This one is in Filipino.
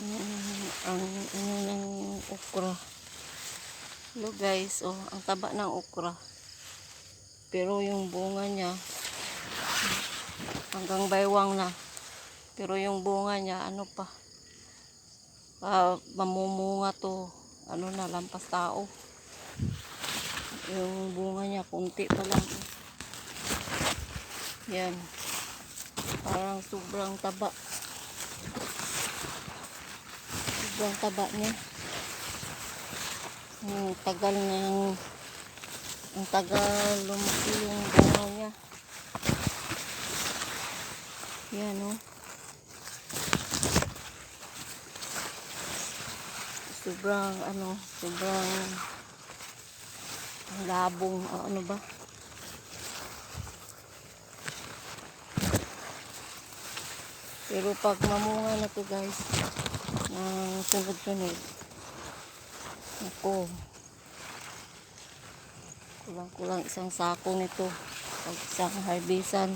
ang ano ng okra. Hello guys, oh, ang taba ng okra. Pero yung bunga niya hanggang baywang na. Pero yung bunga niya ano pa? Mamumunga to. Ano na, lampas tao. Yung bunga niya kunti pa lang. Yan. Parang sobrang taba. Sobrang taba niya. Ang tagal lumaki yung bunga niya. Yan o. Sobrang labong, ano ba? Pero pag mamunga na to guys, ng sunod-sunod, ako, kulang-kulang isang sako nito, pag isang harbisan.